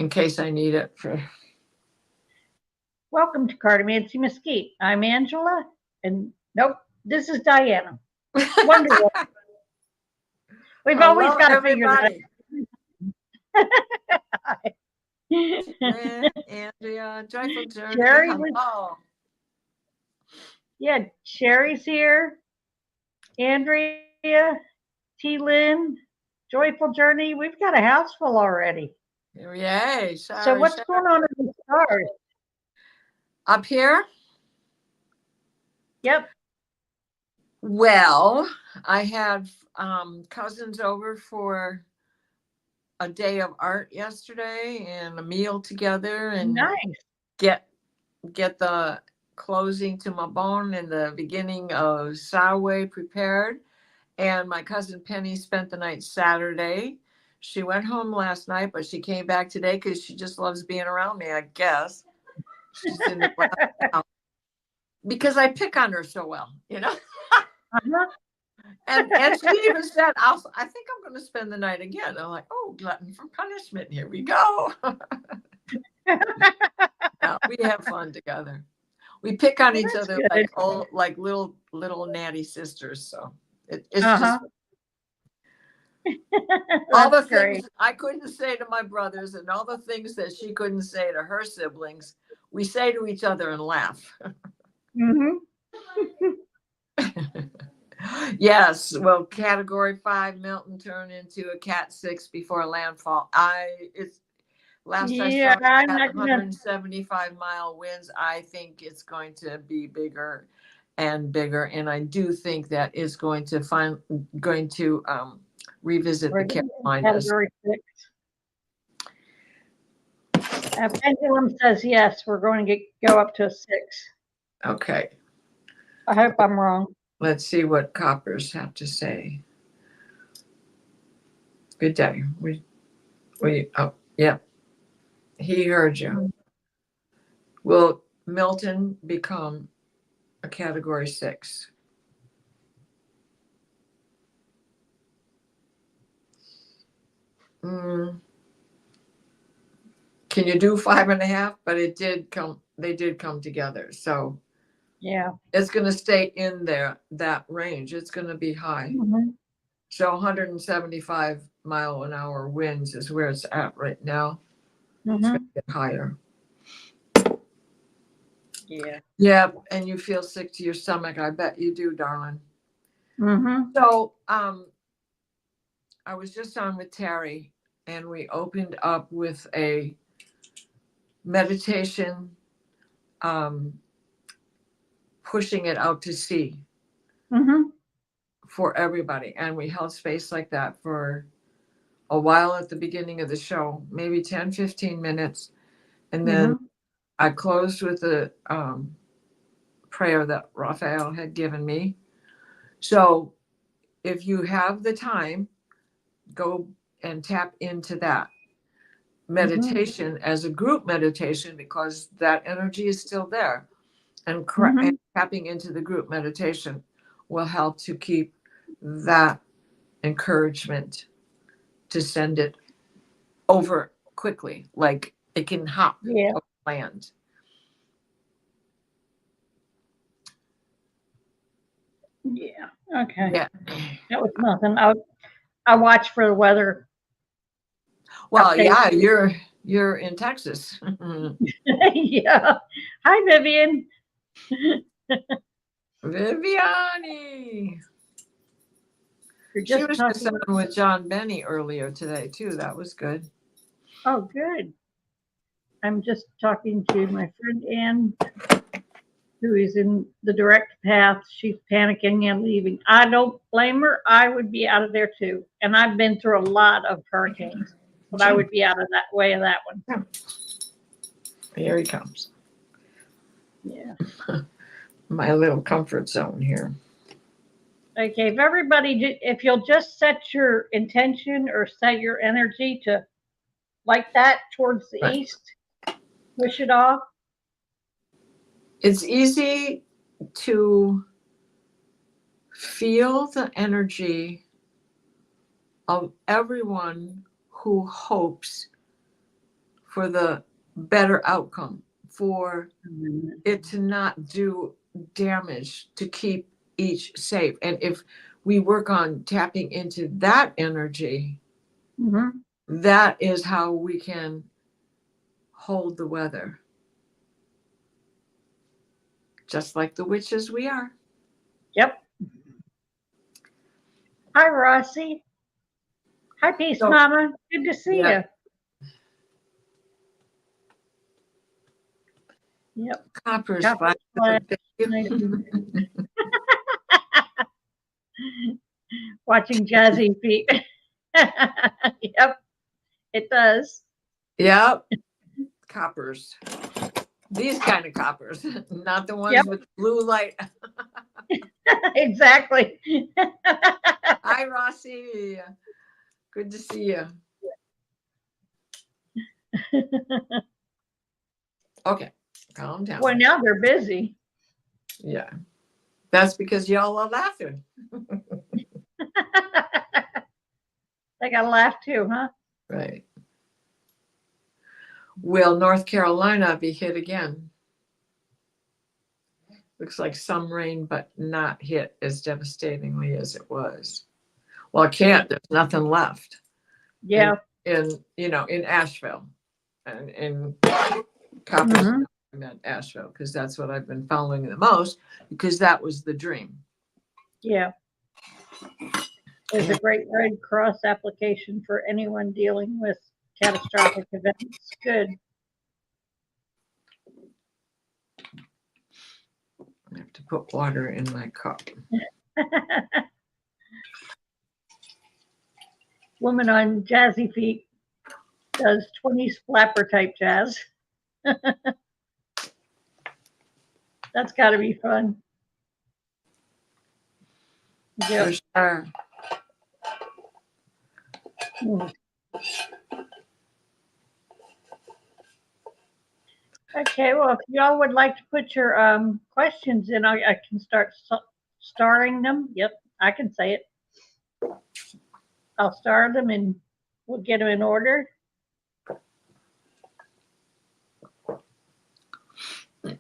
in case I need it for. Welcome to Cartomancy Mesquite. I'm Angela, and nope, this is Diana. Wonderful. We've always Hello, got to figure that everybody. out. Lynn, Andrea, Joyful Journey. Sherry was, Hello. yeah, Sherry's here. Andrea, T. Lynn, Joyful Journey. We've got a house full already. Yay. So Sorry, what's sorry. going on in the stars? Up here? Yep. Well, I had cousins over for a day of art yesterday and a meal together and Nice. get the closing to my bone and the beginning of Samhain prepared. And my cousin Penny spent the night Saturday. She went home last night, but she came back today because she just loves being around me, I guess. She's in the glass house. Because I pick on her so well, you know. Uh-huh. And she even said, I think I'm going to spend the night again. I'm like, oh, glutton for punishment. Here we go. No, we have fun together. We pick on each That's other good. like little natty sisters. So it's Uh-huh. just all the That's great. things I couldn't say to my brothers and all the things that she couldn't say to her siblings, we say to each other and laugh. Mm-hmm. Yes, well, Category 5 Milton turned into a Cat 6 before landfall. It's last I Yeah, saw it I'm at not gonna. 175-mile winds. I think it's going to be bigger and bigger, and I do think that it's going to revisit the We're in Carolinas. category 6. Pendulum says yes, we're going to go up to a 6. Okay, I hope I'm wrong. let's see what coppers have to say. Good day. Oh, yeah, he heard you. Will Milton become a Category 6? Mm, can you do 5.5? But it did come. They did come together, so Yeah. it's going to stay in there that range. It's going to be high. Mm-hmm. So 175-mile-an-hour winds is where it's at right now. It's going Mm-hmm. to get higher. Yeah. Yeah, and you feel sick to your stomach. I bet you do, darling. Mm-hmm. So I was just on with Terry, and we opened up with a meditation, pushing it out to sea Mm-hmm. for everybody. And we held space like that for a while at the beginning of the show, maybe 10, 15 minutes. And then Mm-hmm. I closed with a prayer that Raphael had given me. So if you have the time, go and tap into that Mm-hmm. meditation as a group meditation because that energy is still there. And Mm-hmm. tapping into the group meditation will help to keep that encouragement to send it over quickly, like it can hop Yeah. over land. Yeah. Okay. Yeah. That was nothing. I watch for the weather Well, update. yeah, you're in Texas. Yeah. Hi, Vivian. Viviani. You're She just was just talking. on with John Benny earlier today too. That was good. Oh, good. I'm just talking to my friend Ann, who is in the direct path. She's panicking and leaving. I don't blame her. I would be out of there too. And I've been through a lot of hurricanes, but I would be out of that way of that one. Here he comes. Yeah. My little comfort zone here. Okay. If everybody, if you'll just set your intention or set your energy to like that towards the Right. east, push it off. It's easy to feel the energy of everyone who hopes for the better outcome, for Mhm. it to not do damage, to keep each safe. And if we work on tapping into that energy, Mhm. that is how we can hold the weather. Just like the witches we are. Yep. Hi, Rossi. Hi, Peace So, Mama. Good to see yeah, you. Yep. Copper's Copper fine. Flash. Thank Nice you. watching Jazzy Feet. Yep, it does. Yep, coppers. These kind of coppers, not the Yep, ones with blue light. exactly. Hi, Rossi. Good to see you. Okay, calm down. Well, now they're busy. Yeah, that's because y'all are laughing. They got to laugh too, huh? Right. Will North Carolina be hit again? Looks like some rain, but not hit as devastatingly as it was. Well, it can't. There's nothing left. Yeah. In Asheville, and in Copper. Mhm. I meant Asheville because that's what I've been following the most, because that was the dream. Yeah. There's a great Red Cross application for anyone dealing with catastrophic events. Good. I have to put water in my cup. Woman on Jazzy Feet does 20 flapper type jazz. That's got to be fun. Yep. For sure. Okay, well, if y'all would like to put your questions in, I can start starring them. Yep, I can say it. I'll star them and we'll get them in order. Check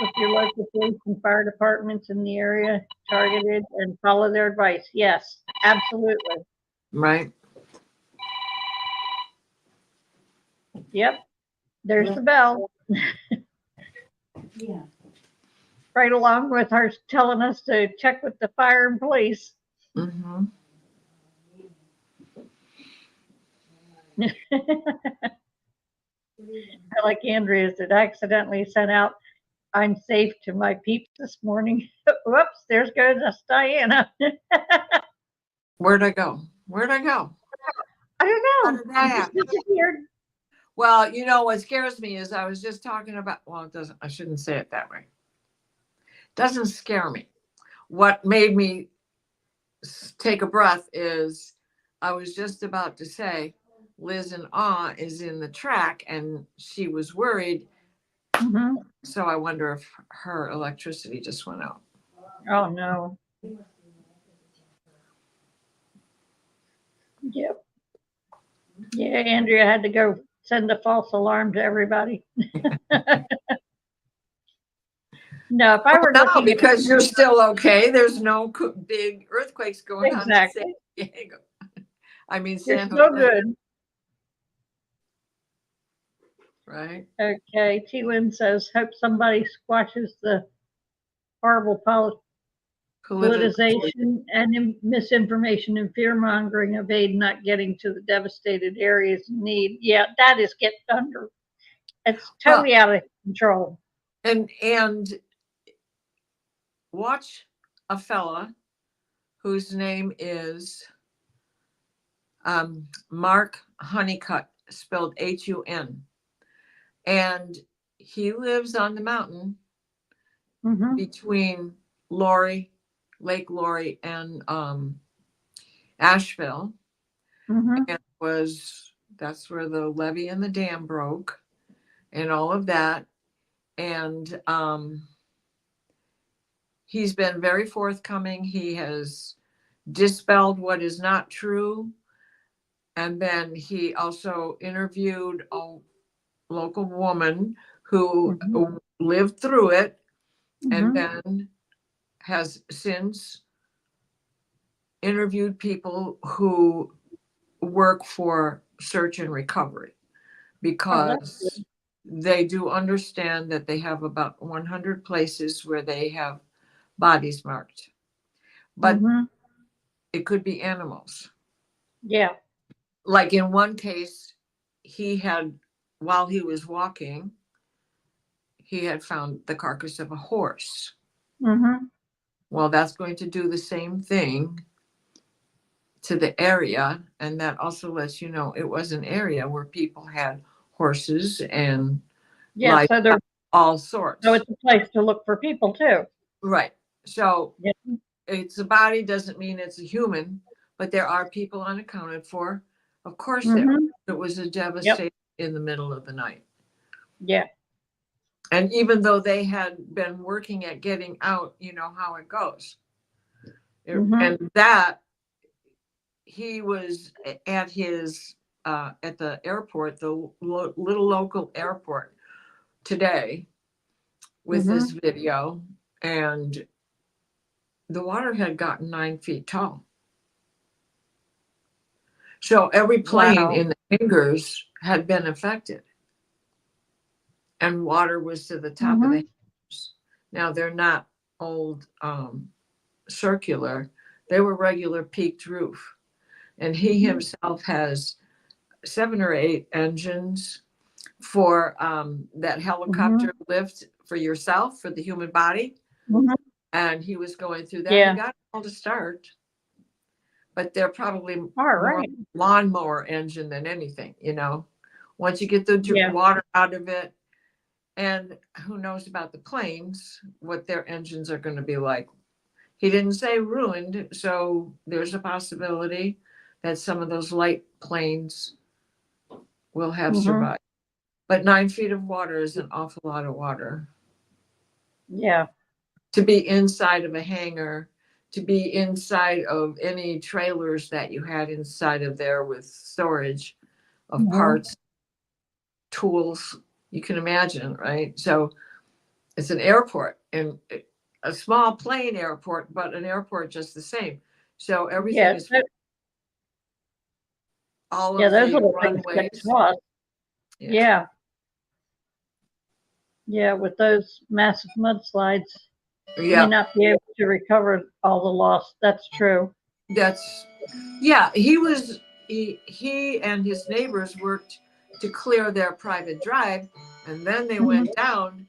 with your local police and fire departments in the area targeted and follow their advice. Yes, absolutely. Right. Yep, there's the bell. Yeah. Right along with her telling us to check with the fire and police. Mm-hmm. I like Andrea's that accidentally sent out, "I'm safe" to my peeps this morning. Whoops, there's goes Diana. Where'd I go? Where'd I go? I don't How know. did that It just happen? disappeared. Well, what scares me is I was just talking about, well, it doesn't, I shouldn't say it that way. It doesn't scare me. What made me take a breath is I was just about to say Liz in awe is in the track and she was worried. Mhm. So I wonder if her electricity just went out. Oh no. Yep. Yeah, Andrea had to go send a false alarm to everybody. No, if I were No, looking at because you're still okay. There's no big earthquakes going on in San exactly, Diego. I mean, you're San so Jose, good. right? Okay, T. Lynn says, hope somebody squashes the horrible politicization and misinformation and fear mongering of aid not getting to the devastated areas in need. Yeah, that is get under. It's Well, totally out of control. and watch a fella whose name is Mark Honeycutt, spelled Hun, and he lives on the mountain Mhm. between Lake Lori, and Asheville, Mhm. and that's where the levee and the dam broke, and all of that, and he's been very forthcoming. He has dispelled what is not true. And then he also interviewed a local woman who Mhm. lived through it and Mhm. then has since interviewed people who work for search and recovery Oh, that's because good. they do understand that they have about 100 places where they have bodies marked, but Mhm. it could be animals. Yeah. Like in one case, he had, while he was walking, he had found the carcass of a horse. Mhm. Well, that's going to do the same thing to the area. And that also lets you know it was an area where people had horses and Yeah. like all sorts. It's a place to look for people too. Right. So Yeah. it's a body doesn't mean it's a human, but there are people unaccounted for. Of course, there. Mhm. It was a Yep. devastation in the middle of the night. Yeah. And even though they had been working at getting out, you know how it goes. Mhm. And that he was at his at the airport, the little local airport today with this Mhm. video, and the water had gotten 9 feet tall. So every plane Wow. in the hangars had been affected, and water was to the top of the Mhm. hangars. Now they're not old circular; they were regular peaked roof. And he Mhm. himself has 7 or 8 engines for that helicopter Mhm. lift for yourself for the human body. Mhm. And he was going through that. He Yeah. got all to start, but they're probably All more right. lawnmower engine than anything, you know. Once you get the Yeah. water out of it, and who knows about the planes, what their engines are going to be like. He didn't say ruined, so there's a possibility that some of those light planes will have Mhm. survived. But 9 feet of water is an awful lot of water. Yeah. To be inside of a hangar, to be inside of any trailers that you had inside of there with storage of Mhm. parts, tools, you can imagine, right? So it's an airport and a small plane airport, but an airport just the same. So everything Yeah. is all Yeah. of Those the little things get runways. tossed. Yeah. Yeah. Yeah. With those massive mudslides, you may Yeah. not be able to recover all the loss. That's true. That's yeah, he and his neighbors worked to clear their private drive, and then they Mhm. went down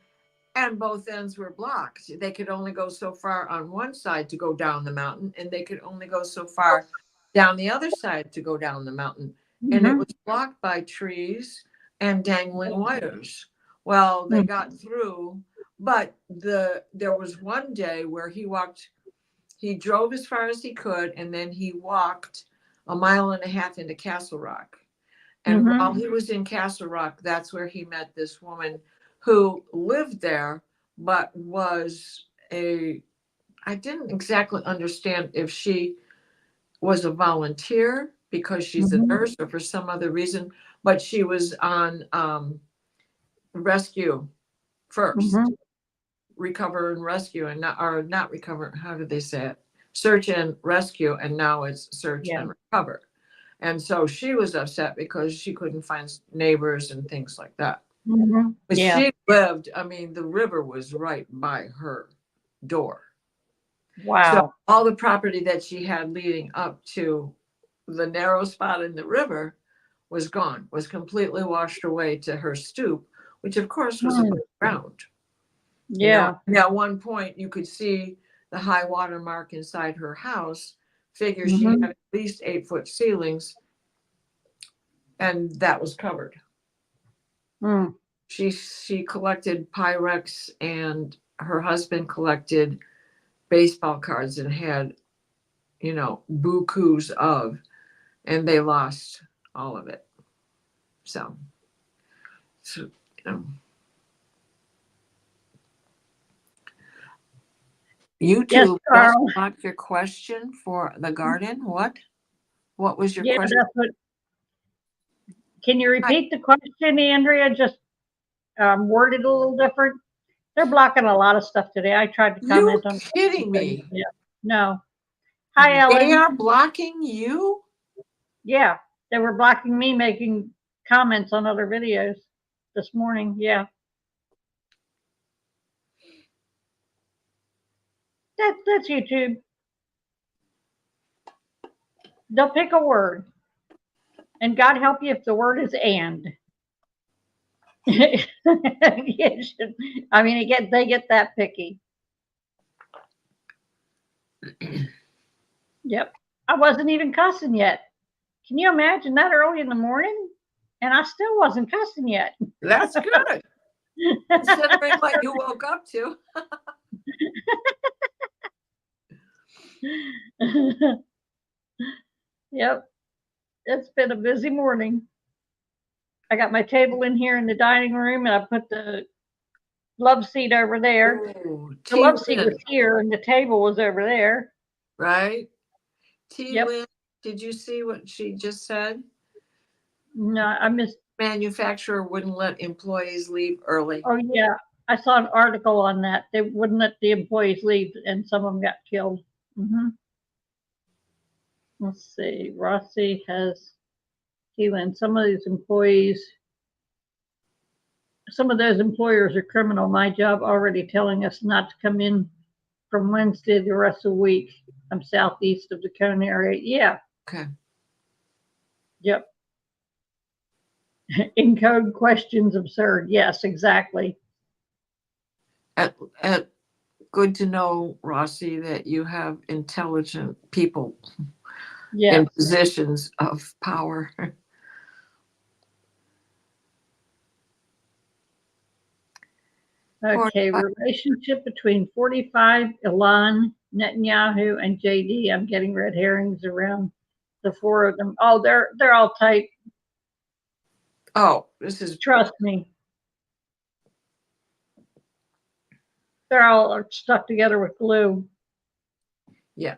and both ends were blocked. They could only go so far on one side to go down the mountain, and they could only go so far down the other side to go down the mountain. And it was Mhm. blocked by trees and dangling wires. Well, they Mhm. got through, but there was one day where he drove as far as he could, and then he walked a mile and a half into Castle Rock. And while Mhm. he was in Castle Rock, that's where he met this woman who lived there, but was I didn't exactly understand if she was a volunteer because she's a Mhm. nurse or for some other reason, but she was on rescue first, Mhm. recover and rescue, and not, or not recover, how do they say it? Search and rescue, and now it's search Yeah. and recover. And so she was upset because she couldn't find neighbors and things like that. Mhm. But Yeah. she lived, I mean, the river was right by her door. So Wow. all the property that she had leading up to the narrow spot in the river was gone, was completely washed away to her stoop, which of course was Hmm. above ground. You know, Yeah. and at one point you could see the high water mark inside her house. Figure she Mhm. had at least 8 foot ceilings, and that was covered. Mm. She collected Pyrex, and her husband collected baseball cards and had, you know, bukus of, and they lost all of it. So you know, Yes, YouTube, that's Carl. not your question for the garden. What was your Yeah, question? that's what Can you repeat the question, Andrea? Just worded a little different. They're blocking a lot of stuff today. I tried to You comment on. kidding me? Yeah. No. Hi, They Ellen. are blocking you? Yeah, they were blocking me making comments on other videos this morning. Yeah. That's YouTube. They'll pick a word. And God help you if the word is and. I mean, they get that picky. Yep. I wasn't even cussing yet. Can you imagine that early in the morning? And I still wasn't cussing yet. That's good. Considering what you woke up to. Yep. It's been a busy morning. I got my table in here in the dining room and I put the love seat over there. Ooh, The love seat was here and the table was over there. Right? T. Yep. Lynn, did you see what she just said? No, I missed. Manufacturer wouldn't let employees leave early. Oh, yeah. I saw an article on that. They wouldn't let the employees leave and some of them got killed. Mm-hmm. Let's see. Rossi has Keelan. Some of those employers are criminal. My job already telling us not to come in from Wednesday the rest of the week. I'm southeast of the Cone area. Yeah. Okay. Yep. Encode questions absurd. Yes, exactly. Good to know, Rossi, that you have intelligent people Yeah. in positions of power. Okay, relationship between 45, Elon, Netanyahu, and JD. I'm getting red herrings around the four of them. Oh, they're all tight. Oh, this is Trust me. They're all stuck together with glue. yeah.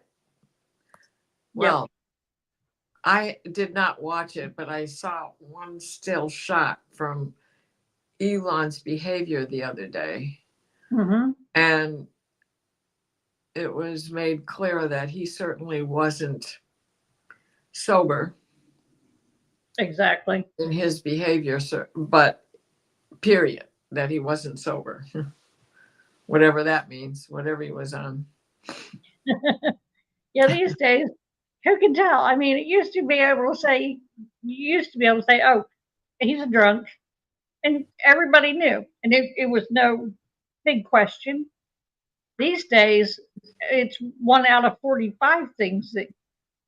Well, yep. I did not watch it, but I saw one still shot from Elon's behavior the other day. Mm-hmm. And it was made clear that he certainly wasn't sober. Exactly. In his behavior, but period, that he wasn't sober. Whatever that means, whatever he was on. Yeah, these days, who can tell? I mean, you used to be able to say, oh, he's a drunk. And everybody knew. And it was no big question. These days, it's 1 out of 45 things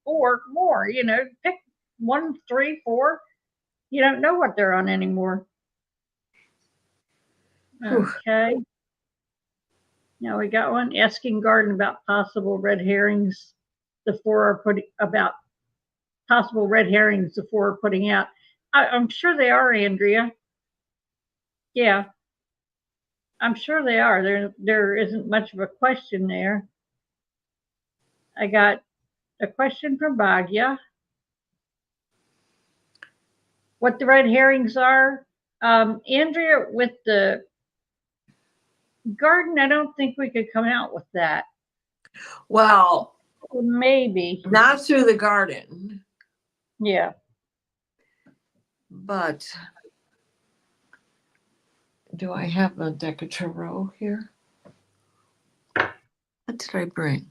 or more, pick 1, 3, 4. You don't know what they're on anymore. Okay. Now we got one asking Garden about possible red herrings. The 4 are putting about possible red herrings. The 4 are putting out. I'm sure they are, Andrea. Yeah, I'm sure they are. There isn't much of a question there. I got a question from Bhagya. What the red herrings are? Andrea, with the Garden, I don't think we could come out with that. Well, maybe. Not through the Garden. Yeah. But do I have a deck of tarot here? What did I bring?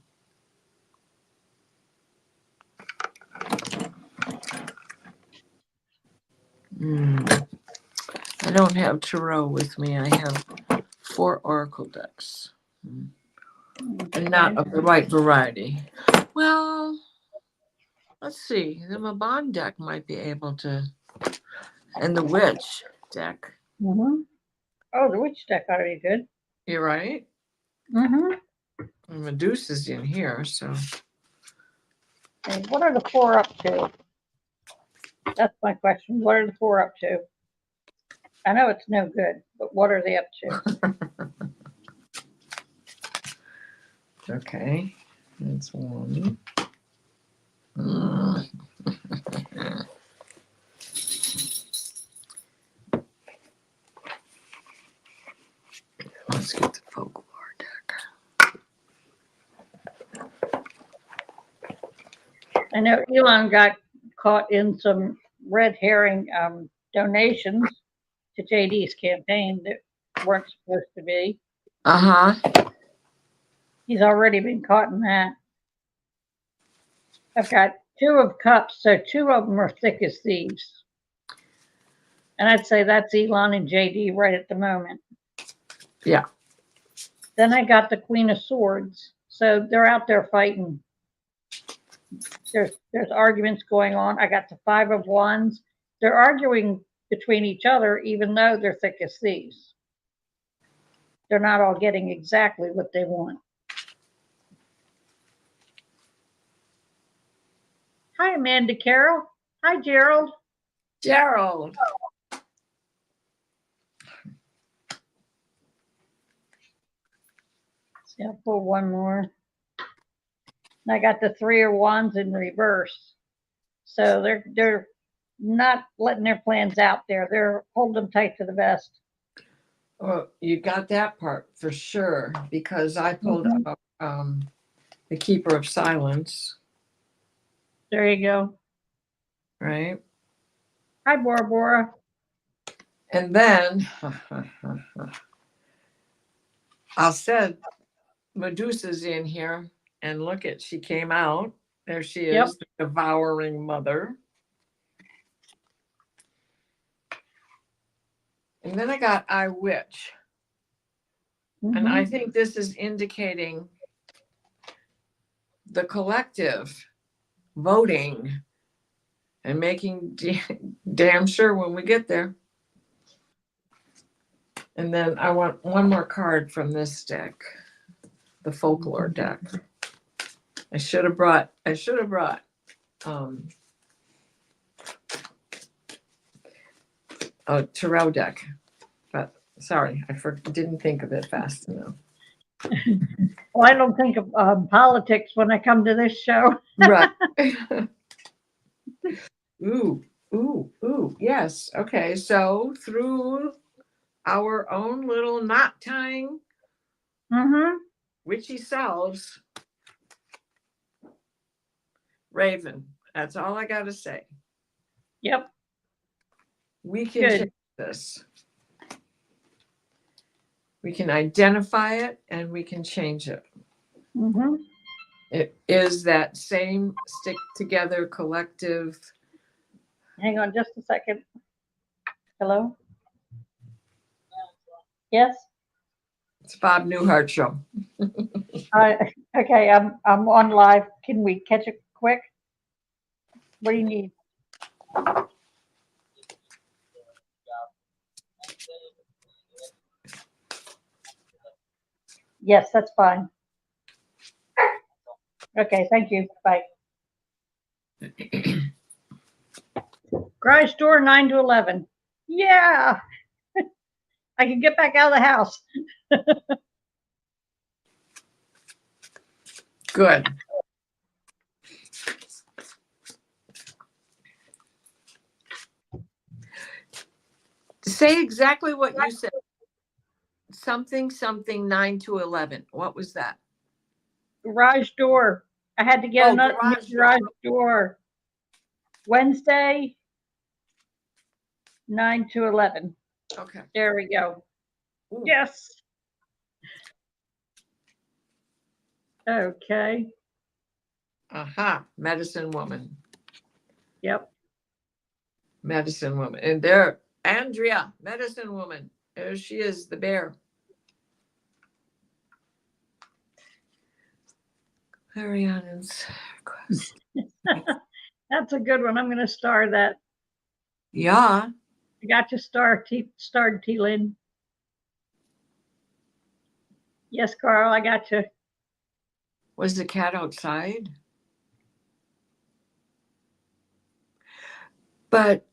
I don't have tarot with me. I have 4 oracle decks. And not of the right variety. Well, let's see. The Mabon deck might be able to, and the Witch deck. Mm-hmm. Oh, the Witch deck ought to be good. You're right. Mm-hmm. And Medusa's in here, so. And what are the 4 up to? That's my question. What are the 4 up to? I know it's no good, but what are they up to? Okay, that's one. I know Elon got caught in some red herring donations to JD's campaign that weren't supposed to be. Uh-huh. He's already been caught in that. I've got 2 of cups, so 2 of them are thick as thieves. And I'd say that's Elon and JD right at the moment. Yeah. Then I got the Queen of Swords. So they're out there fighting. There's arguments going on. I got the 5 of Wands. They're arguing between each other, even though they're thick as thieves. They're not all getting exactly what they want. Hi, Amanda Carroll. Hi, Gerald. Gerald. See, I'll pull one more. And I got the 3 of Wands in reverse. So they're not letting their plans out there. They're holding them tight to the vest. Well, you got that part for sure, because I pulled up the Keeper of Silence, There you go. right? Hi, Bora Bora. And then I said Medusa's in here, and look at, she came out. There she is, Yep. the devouring mother. And then I got I Witch. And I think this is indicating the collective voting and making damn sure when we get there. And then I want one more card from this deck, the folklore deck. I should have brought a tarot deck, but sorry, didn't think of it fast enough. Well, I don't think of politics when I come to this show. Right. Ooh, yes. Okay, so through our own little knot tying witchy selves, Raven, that's all I got to say. Yep. We can change this. We can identify it and we can change it. It is that same stick together collective. Hang on just a second. Hello? Yes? It's Bob Newhart show. Okay, I'm on live. Can we catch it quick? What do you need? Yes, that's fine. Okay, thank you. Bye. Garage door 9 to 11. Yeah. I can get back out of the house. Good. Say exactly what you said. Something 9 to 11. What was that? Garage door. I had to get another garage door. Wednesday, 9 to 11. Okay. There we go. Ooh. Yes. Okay. Aha. Medicine woman. Yep. Medicine woman. And there, Andrea, medicine woman. There she is, the bear. Ariana's request. That's a good one. I'm going to star that. Yeah. I got you starred, T-Lynn. Yes, Carl, I got you. Was the cat outside? But,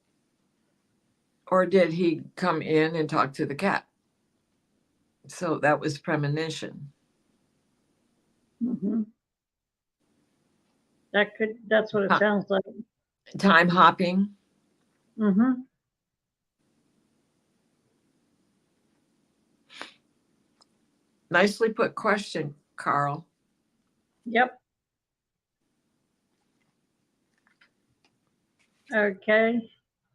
or did he come in and talk to the cat? So that was premonition. That's what it sounds like. Time hopping. Nicely put question, Carl. Yep. Okay.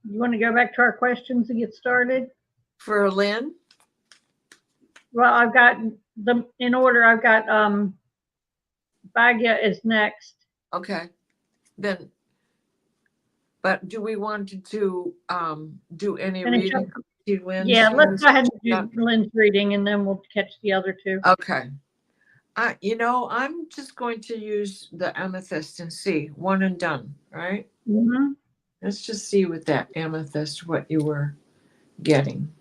You want to go back to our questions and get started? For Lynn? Well, I've got them in order. I've got Bagya is next. Okay, then, but do we want to do any Finish up. reading? to Lynn? Yeah, let's go ahead and do Lynn's reading and then we'll catch the other two. Okay. I'm just going to use the amethyst and see. One and done, right? Mm-hmm. Let's just see with that amethyst what you were getting.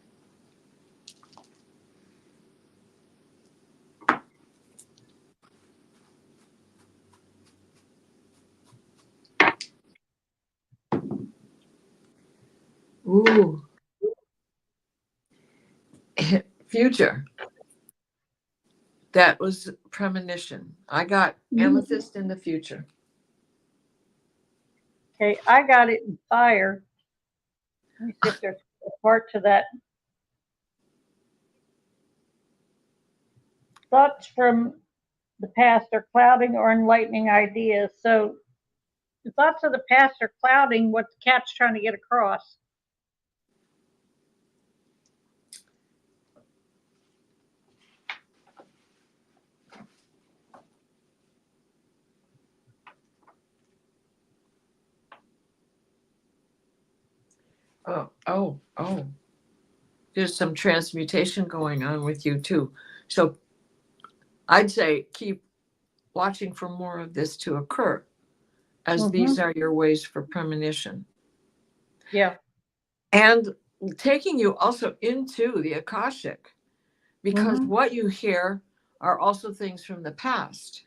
Ooh. Future. That was premonition. I got amethyst in the future. Okay, I got it in fire. Let me see if there's a part to that. Thoughts from the past are clouding or enlightening ideas. So the thoughts of the past are clouding what the cat's trying to get across. Oh. There's some transmutation going on with you too. So I'd say keep watching for more of this to occur, as these are your ways for premonition. Yeah. And taking you also into the Akashic, because what you hear are also things from the past.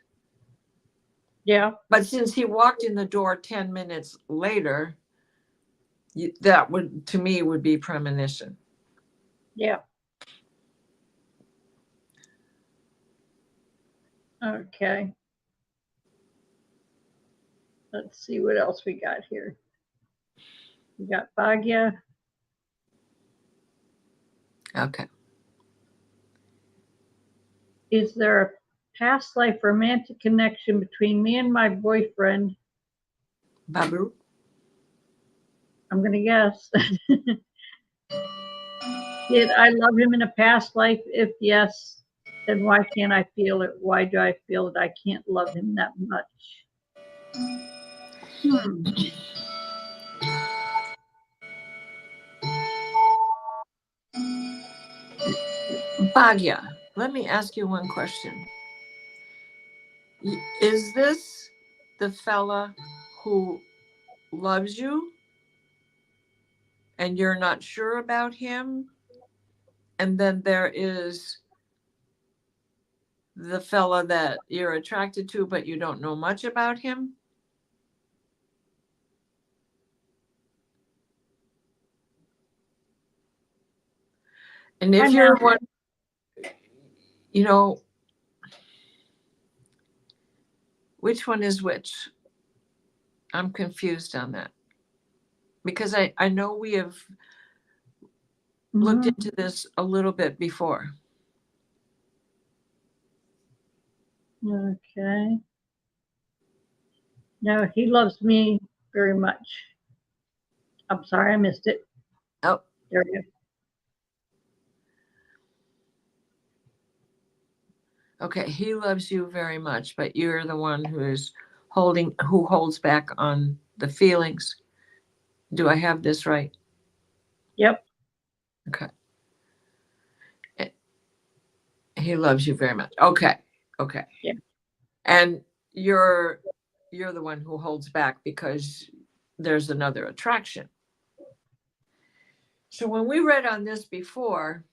Yeah. But since he walked in the door 10 minutes later, that would, to me, would be premonition. Yeah. Okay. Let's see what else we got here. We got Bagya. Okay. Is there a past life romantic connection between me and my boyfriend? Babu? I'm going to guess. Did I love him in a past life? If yes, then why can't I feel it? Why do I feel that I can't love him that much? Bagya, let me ask you one question. Is this the fella who loves you and you're not sure about him? And then there is the fella that you're attracted to, but you don't know much about him? And if you're one, which one is which? I'm confused on that. Because I know we have looked into this a little bit before. Okay. No, he loves me very much. I'm sorry, I missed it. Oh. There we go. Okay, he loves you very much, but you're the one who holds back on the feelings. Do I have this right? Yep. Okay. He loves you very much. Okay. Yeah. And you're the one who holds back because there's another attraction. So when we read on this before,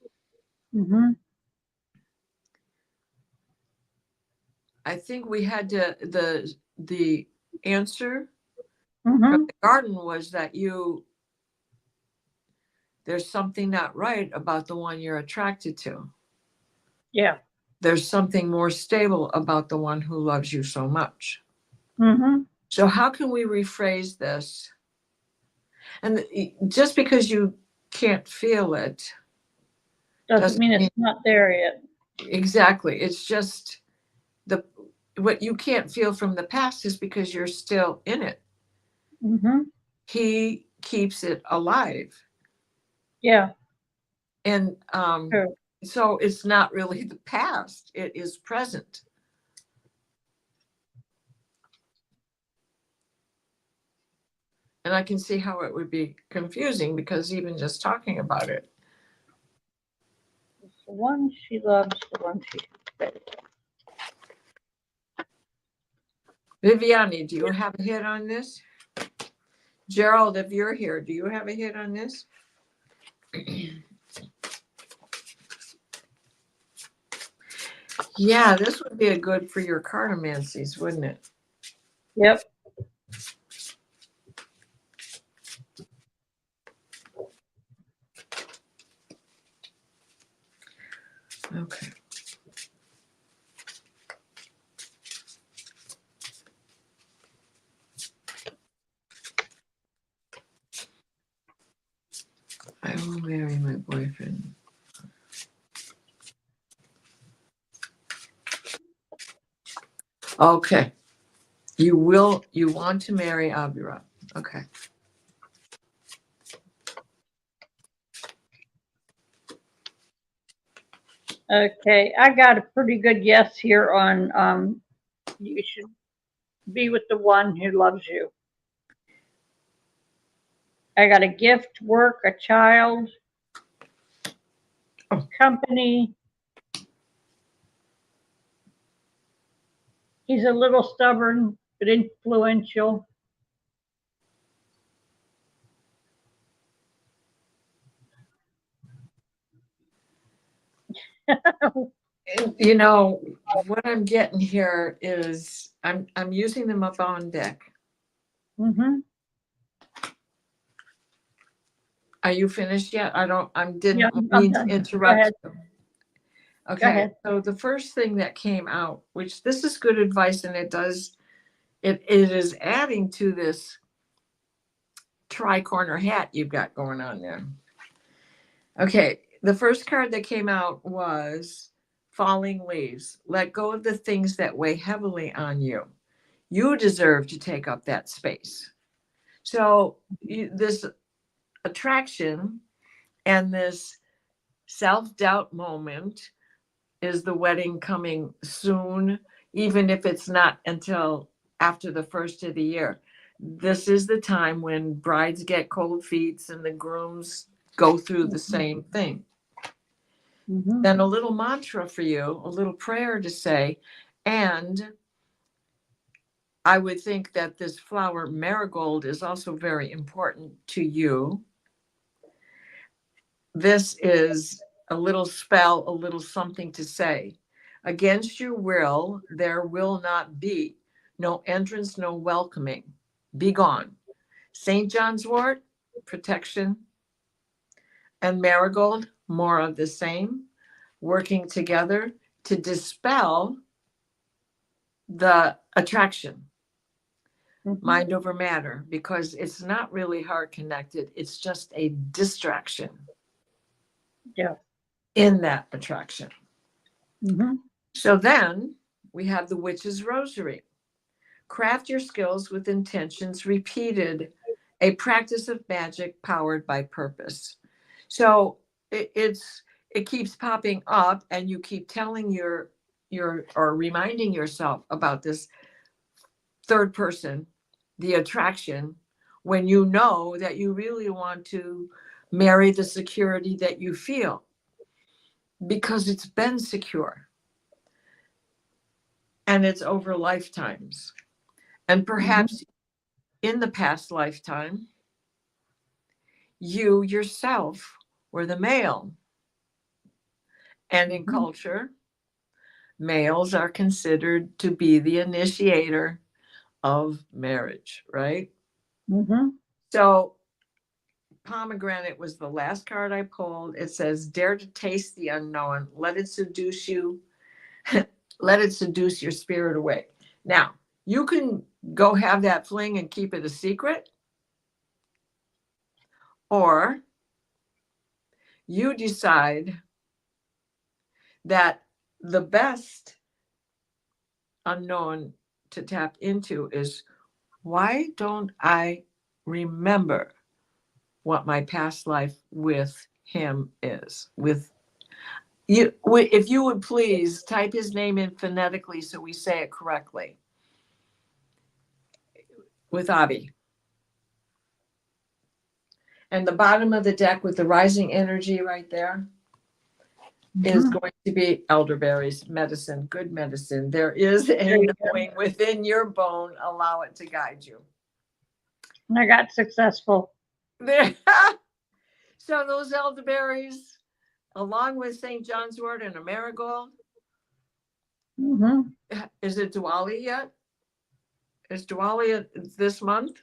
I think we had the answer from the garden was that there's something not right about the one you're attracted to. Yeah. There's something more stable about the one who loves you so much. So how can we rephrase this? And just because you can't feel it doesn't mean it's not there yet. Exactly. It's just what you can't feel from the past is because you're still in it. he keeps it alive. Yeah. And True. so it's not really the past, it is present. And I can see how it would be confusing because even just talking about it. It's the one she loves, the one she hates. Viviani, do you have a hit on this? Gerald, if you're here, do you have a hit on this? Yeah, this would be a good for your cartomancies, wouldn't it? Yep. Okay. I will marry my boyfriend. Okay. You want to marry Abira. Okay. Okay. I got a pretty good yes here on you should be with the one who loves you. I got a gift, work, a child, Oh. company. He's a little stubborn, but influential. You know, what I'm getting here is I'm using them up on deck. Mm-hmm. Are you finished yet? I didn't Yeah, I'm mean to done. Go interrupt ahead. you. Go Okay, ahead. so the first thing that came out, which this is good advice, and it is adding to this tri-corner hat you've got going on there. Okay, the first card that came out was Falling Leaves. Let go of the things that weigh heavily on you. You deserve to take up that space. So this attraction and this self-doubt moment is the wedding coming soon, even if it's not until after the first of the year. This is the time when brides get cold feet and the grooms go through the same thing. Mm-hmm. Then a little mantra for you, a little prayer to say, and I would think that this flower marigold is also very important to you. This is a little spell, a little something to say. Against your will, there will not be no entrance, no welcoming. Be gone. St. John's wort, protection, and marigold, more of the same, working together to dispel the attraction, Mm-hmm. mind over matter, because it's not really heart connected. It's just a distraction Yeah. in that attraction. Mm-hmm. So then we have the witch's rosary. Craft your skills with intentions repeated, a practice of magic powered by purpose. So it keeps popping up, and you keep telling your or reminding yourself about this third person, the attraction, when you know that you really want to marry the security that you feel because it's been secure and it's over lifetimes. And perhaps in the past lifetime, you yourself were the male. And in Mm-hmm. culture, males are considered to be the initiator of marriage, right? Mm-hmm. So pomegranate was the last card I pulled. It says, dare to taste the unknown. Let it seduce you. Let it seduce your spirit away. Now, you can go have that fling and keep it a secret, or you decide that the best unknown to tap into is, why don't I remember what my past life with him is. With you, if you would please type his name in phonetically so we say it correctly. With Avi. And the bottom of the deck with the rising energy right there is Mhm. going to be elderberries, medicine, good medicine. There is There a you go. knowing within your bone. Allow it to guide you. And I got successful. There. So those elderberries, along with St. John's wort and a marigold, Hmm. is it Diwali yet? Is Diwali this month?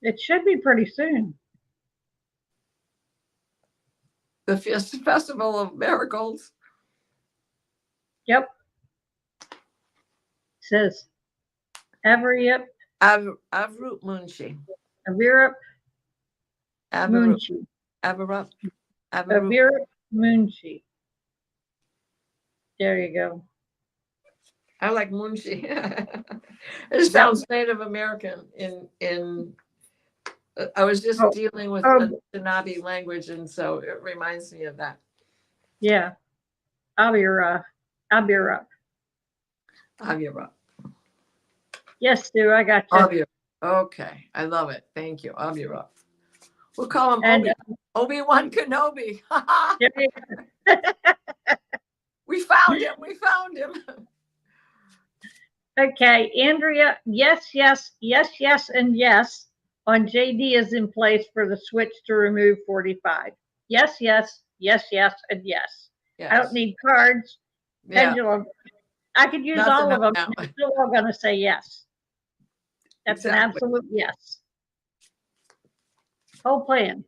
It should be pretty soon. The festival of marigolds. Yep. Says Avrip, Avrut Munshi. Avirup Avrut. Munchi. Avrut. Avirup Munchi. There you go. I like Munshi. It sounds Native American. I was just Oh, dealing with oh. the Anishinaabe language, and so it reminds me of that. Yeah. Avirup. Avirut. Yes, Sue, I got you. Avirut. Okay, I love it. Thank you, Avirut. We'll call him And Obi-Wan Kenobi. there you go. We found him. We found him. Okay, Andrea, yes, yes, yes, yes, and yes on JD is in place for the switch to remove 45. Yes, yes, yes, yes, and yes. Yes. I don't need cards, Yeah. pendulum. I could use Nothing all of them. now. And they're still all going to say yes. That's an Exactly. absolute yes. Whole plan.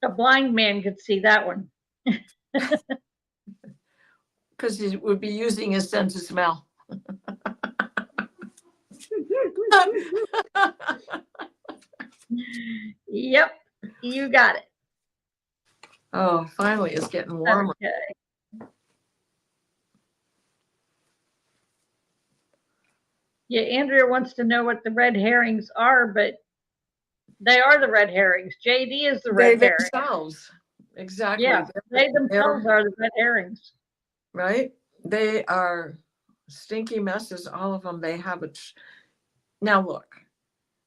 A blind man could see that one. Because he would be using his sense of smell. Yep, you got it. Oh, finally, it's getting warmer. Okay. Yeah, Andrea wants to know what the red herrings are, but they are the red herrings. JD is the red They herring. themselves. Exactly. Yeah, they themselves are the red herrings. Right? They are stinky messes, all of them. They have it. Now, look,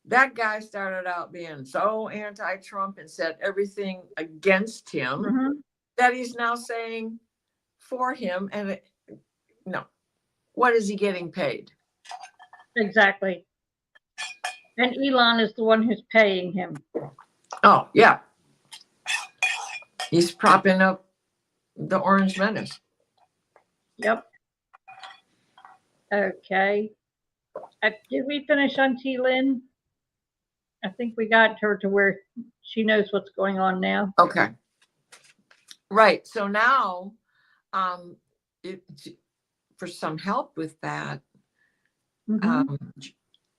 that guy started out being so anti-Trump and said everything against him that he's now saying for him. And no, what is he getting paid? Exactly. And Elon is the one who's paying him. Oh, yeah. He's propping up the Orange Menace. Yep. Okay. Did we finish on T. Lynn? I think we got her to where she knows what's going on now. Okay. Right. So now, for some help with that,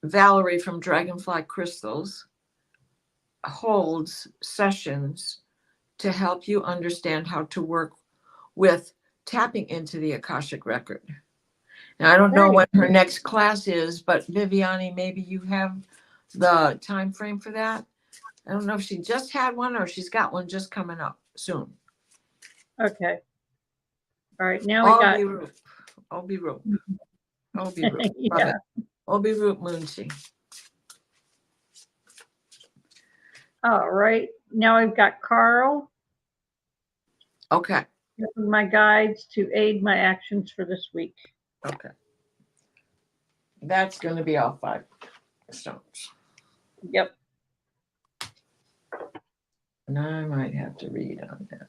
Valerie from Dragonfly Crystals holds sessions to help you understand how to work with tapping into the Akashic record. Now, I don't know what her next class is, but Viviani, maybe you have the time frame for that. I don't know if she just had one or she's got one just coming up soon. Okay. All right. Now we got Obi-Roop. yeah. Obi-Roop Munshi. All right. Now I've got Carl. Okay. My guides to aid my actions for this week. Okay. That's going to be all 5 stones. Yep. And I might have to read on that.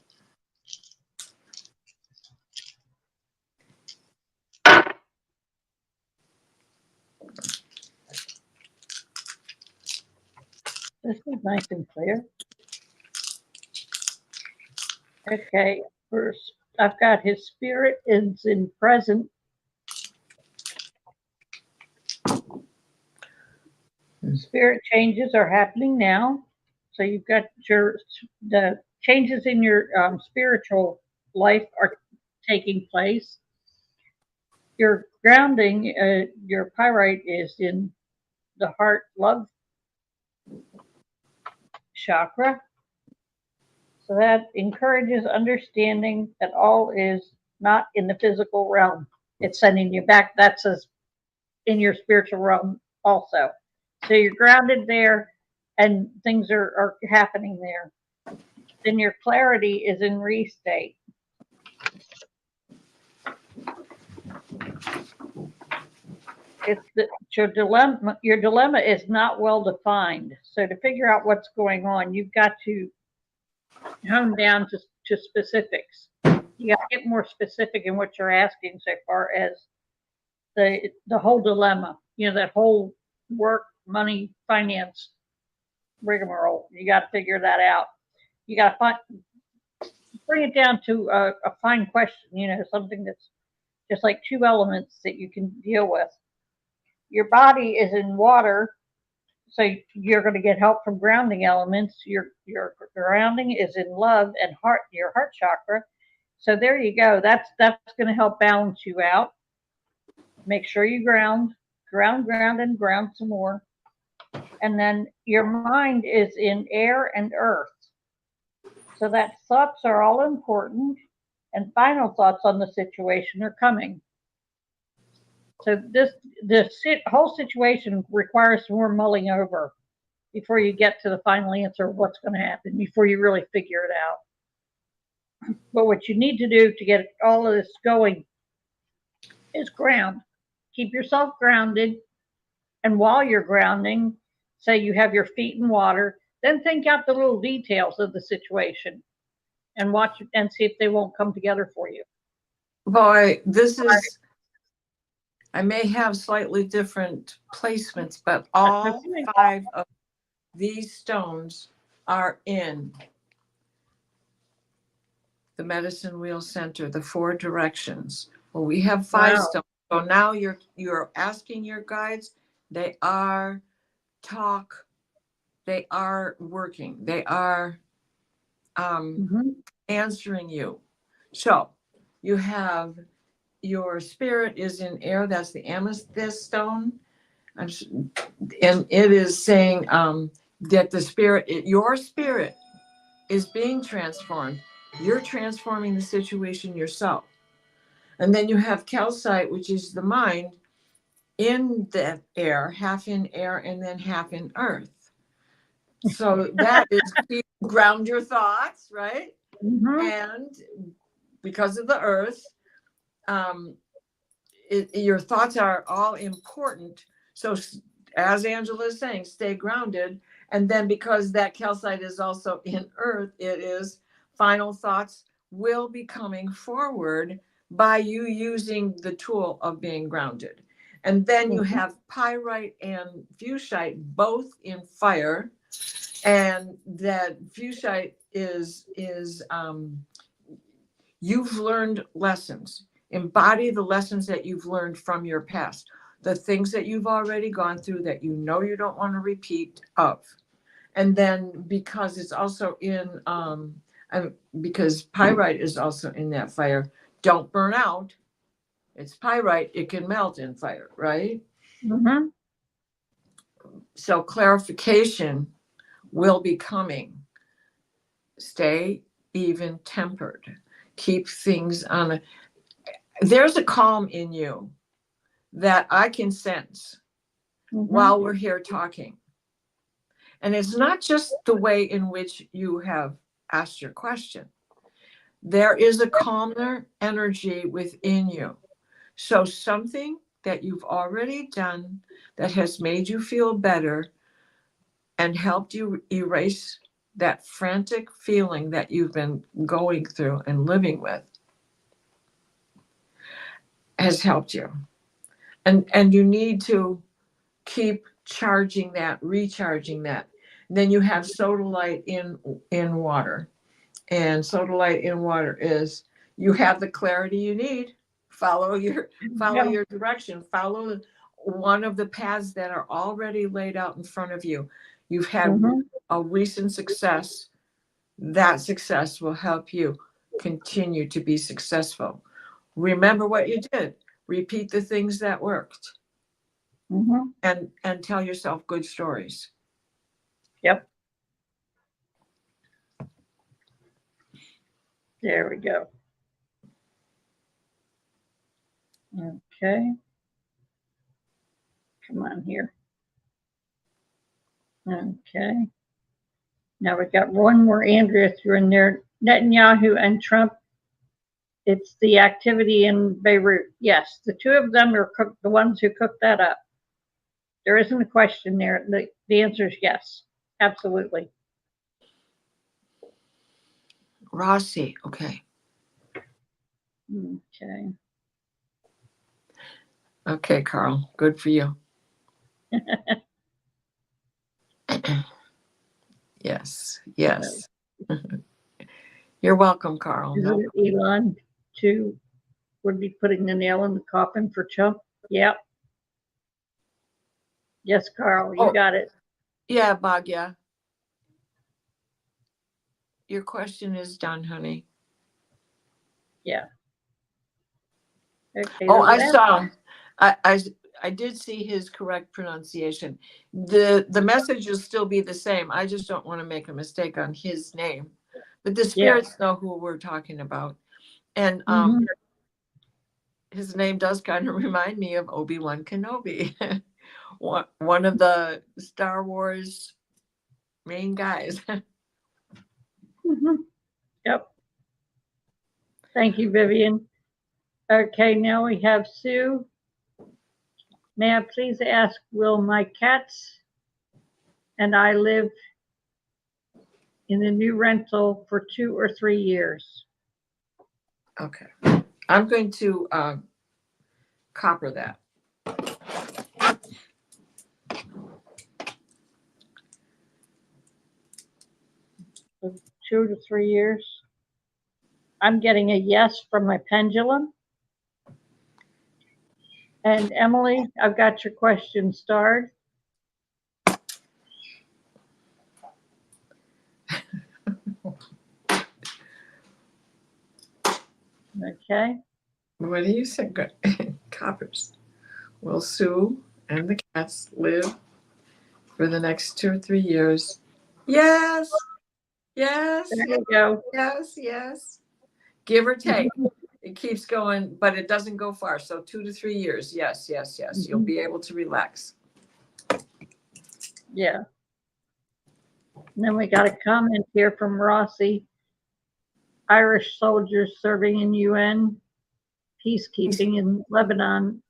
This is nice and clear. Okay. First, I've got his spirit is in present. Spirit changes are happening now. So you've got the changes in your spiritual life are taking place. Your grounding, your pyrite is in the heart love chakra. So that encourages understanding that all is not in the physical realm. It's sending you back. That's in your spiritual realm also. So you're grounded there and things are happening there. Then your clarity is in restate. Your dilemma is not well defined. So to figure out what's going on, you've got to hone down to specifics. You got to get more specific in what you're asking so far as the whole dilemma, that whole work, money, finance rigmarole. You got to figure that out. You got to bring it down to a fine question, something that's just like two elements that you can deal with. Your body is in water, so you're going to get help from grounding elements. Your grounding is in love and your heart chakra. So there you go. That's going to help balance you out. Make sure you ground, and ground some more. And then your mind is in air and earth. So that thoughts are all important, and final thoughts on the situation are coming. So this whole situation requires more mulling over before you get to the final answer of what's going to happen, before you really figure it out. But what you need to do to get all of this going is ground. Keep yourself grounded. And while you're grounding, say you have your feet in water, then think out the little details of the situation and watch and see if they won't come together for you. Boy, I may have slightly different placements, but all 5 of these stones are in the Medicine Wheel Center, the 4 directions. Well, we have 5 stones. So now you're asking your guides. They are they are working. They are answering you. So you have your spirit is in air. That's the amethyst stone. And it is saying that your spirit is being transformed. You're transforming the situation yourself. And then you have calcite, which is the mind in the air, half in air and then half in earth. So that is to ground your thoughts, right? And because of the earth, your thoughts are all important. So as Angela is saying, stay grounded. And then because that calcite is also in earth, it is final thoughts will be coming forward by you using the tool of being grounded. And then you have pyrite and fuscite both in fire. And that fuscite is you've learned lessons. Embody the lessons that you've learned from your past, the things that you've already gone through that you don't want to repeat of. And then because it's also in, because pyrite is also in that fire, don't burn out. It's pyrite, it can melt in fire, right? So clarification will be coming. Stay even tempered. Keep things on there's a calm in you that I can sense while we're here talking. And it's not just the way in which you have asked your question. There is a calmer energy within you. So something that you've already done that has made you feel better and helped you erase that frantic feeling that you've been going through and living with has helped you. And you need to keep charging that, recharging that. And then you have sodalite in water. And sodalite in water is you have the clarity you need. Follow your direction. Follow one of the paths that are already laid out in front of you. You've had a recent success. That success will help you continue to be successful. Remember what you did. Repeat the things that worked. Mm-hmm. and tell yourself good stories. Yep. There we go. Okay. Come on here. Okay. Now we got one more Andrea threw in there. Netanyahu and Trump. It's the activity in Beirut. Yes, the two of them are the ones who cooked that up. There isn't a question there. The answer is yes. Absolutely. Rossi, okay. Okay. Okay, Carl. Good for you. Yes, yes. You're welcome, Carl. No, Isn't it Elon too would be putting the nail in the coffin for Trump? Yep. Yes, Carl, you got it. yeah, Bhagya. Your question is done, honey. Yeah. Okay. Oh, I saw. I did see his correct pronunciation. The message will still be the same. I just don't want to make a mistake on his name. But the spirits know who we're talking about. And his name does kind of remind me of Obi-Wan Kenobi. one of the Star Wars main guys. Yep. Thank you, Vivian. Okay, now we have Sue. May I please ask, will my cats and I live in the new rental for 2 or 3 years? Okay. I'm going to copper that. So 2 to 3 years. I'm getting a yes from my pendulum. And Emily, I've got your question starred. Okay. What do you say? Coppers. Will Sue and the cats live for the next 2 or 3 years? Yes. Yes. There you go. Yes. Yes. Give or take. It keeps going, but it doesn't go far. So 2 to 3 years. Yes. Yes. Yes. You'll be able to relax. Yeah. And then we got a comment here from Rossi. Irish soldiers serving in UN peacekeeping in Lebanon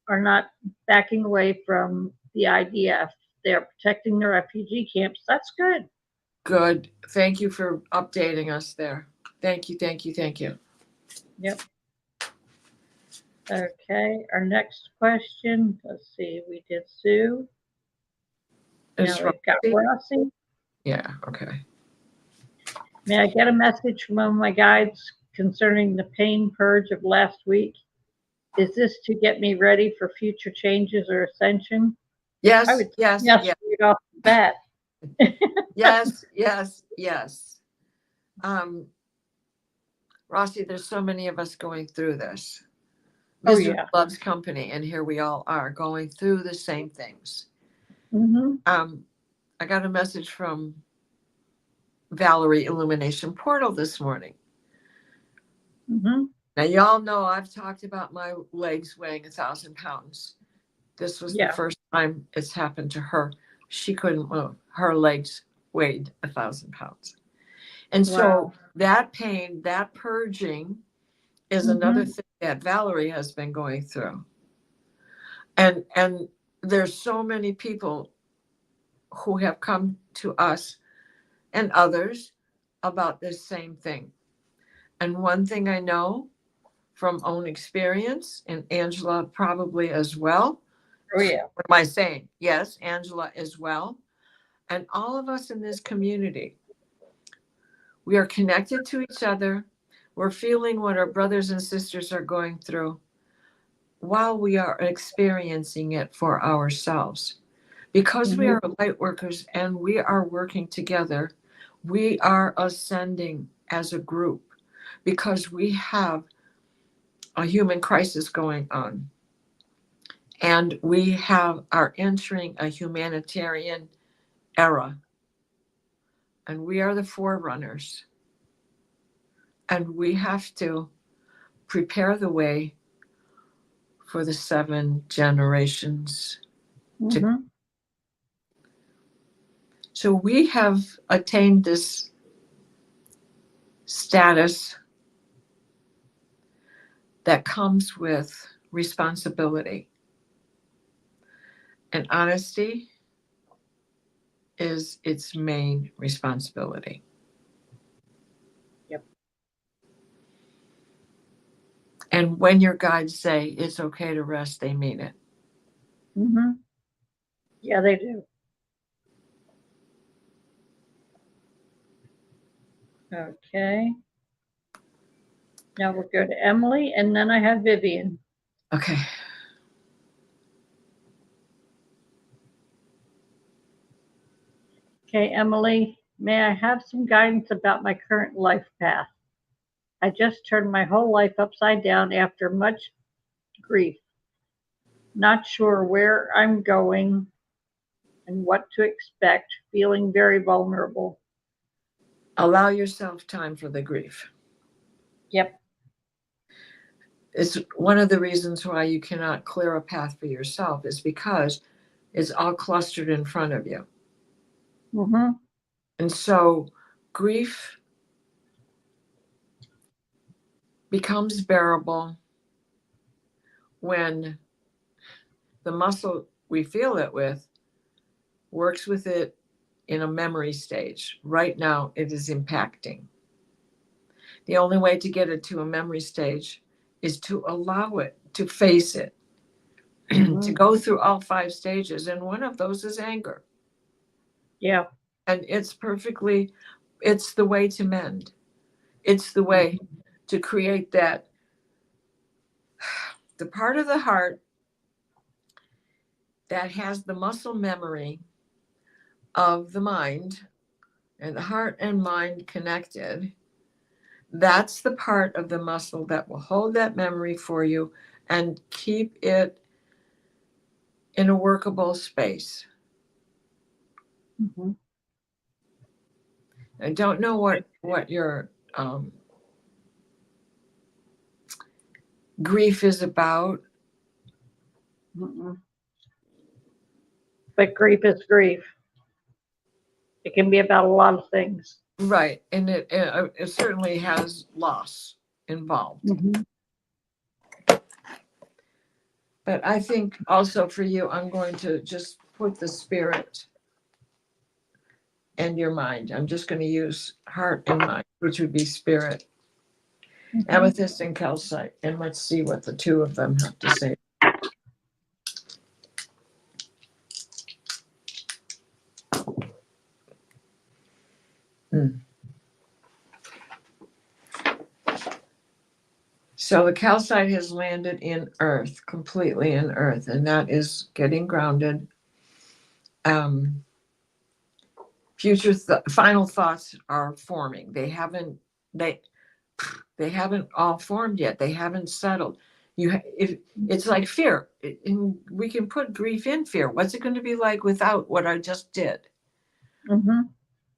are not backing away from the IDF. They are protecting the refugee camps. That's good. Good. Thank you for updating us there. Thank you. Thank you. Thank you. Yep. Okay. Our next question. Let's see. We did Sue. Now we've got Rossi. Yeah. Okay. May I get a message from one of my guides concerning the pain purge of last week? Is this to get me ready for future changes or ascension? Yes. I would yes. yes, Yes. right off the bat. Yes. Yes. Yes. Rossi, there's so many of us going through this. Misery loves company, and here we all are going through the same things. I got a message from Valerie Illumination Portal this morning. Now, y'all know I've talked about my legs weighing 1,000 pounds. This was the first time it's happened to her. She couldn't move. Her legs weighed 1,000 pounds. And so that pain, that purging is another thing that Valerie has been going through. And there's so many people who have come to us and others about this same thing. And one thing I know from own experience, and Angela probably as well. Oh, yeah. What am I saying? Yes, Angela as well. And all of us in this community, we are connected to each other. We're feeling what our brothers and sisters are going through while we are experiencing it for ourselves. Because we are light workers and we are working together, we are ascending as a group because we have a human crisis going on. And we are entering a humanitarian era. And we are the forerunners. And we have to prepare the way for the 7 generations. Mm-hmm. So we have attained this status that comes with responsibility. And honesty is its main responsibility. Yep. And when your guides say it's okay to rest, they mean it. Mm-hmm. Yeah, they do. Okay. Now we'll go to Emily, and then I have Vivian. Okay. Okay, Emily, may I have some guidance about my current life path? I just turned my whole life upside down after much grief. Not sure where I'm going and what to expect, feeling very vulnerable. Allow yourself time for the grief. Yep. It's one of the reasons why you cannot clear a path for yourself is because it's all clustered in front of you. Mm-hmm. And so grief becomes bearable when the muscle we feel it with works with it in a memory stage. Right now, it is impacting. The only way to get it to a memory stage is to allow it, to face it, Mm-hmm. to go through all 5 stages. And one of those is anger. Yeah. And it's the way to mend. It's the way to create the part of the heart that has the muscle memory of the mind and the heart and mind connected. That's the part of the muscle that will hold that memory for you and keep it in a workable space. Mm-hmm. I don't know what your grief is about. Mm-hmm. But grief is grief. It can be about a lot of things. Right. And it certainly has loss involved. Mm-hmm. But I think also for you, I'm going to just put the spirit and your mind. I'm just going to use heart and mind, which would be spirit, Mm-hmm. amethyst and calcite. And let's see what the 2 of them have to say. So the calcite has landed in earth, completely in earth, and that is getting grounded. Future final thoughts are forming. They haven't all formed yet. They haven't settled. It's like fear. We can put grief in fear. What's it going to be like without what I just did? Mm-hmm.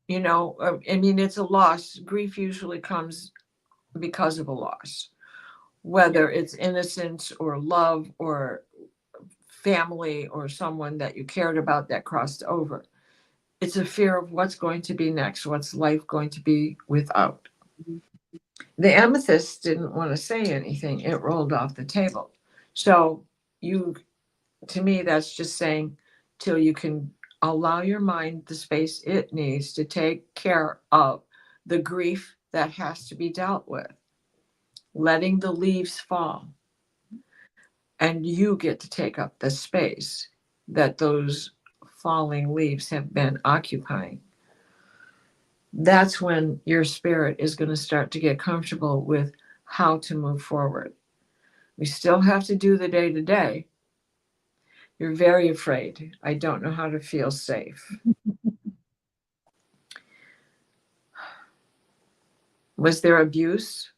I mean, it's a loss. Grief usually comes because of a loss, whether it's innocence or love or family or someone that you cared about that crossed over. It's a fear of what's going to be next. What's life going to be without? The amethyst didn't want to say anything. It rolled off the table. So to me, that's just saying till you can allow your mind the space it needs to take care of the grief that has to be dealt with, letting the leaves fall. And you get to take up the space that those falling leaves have been occupying. That's when your spirit is going to start to get comfortable with how to move forward. We still have to do the day to day. You're very afraid. I don't know how to feel safe. Was there abuse?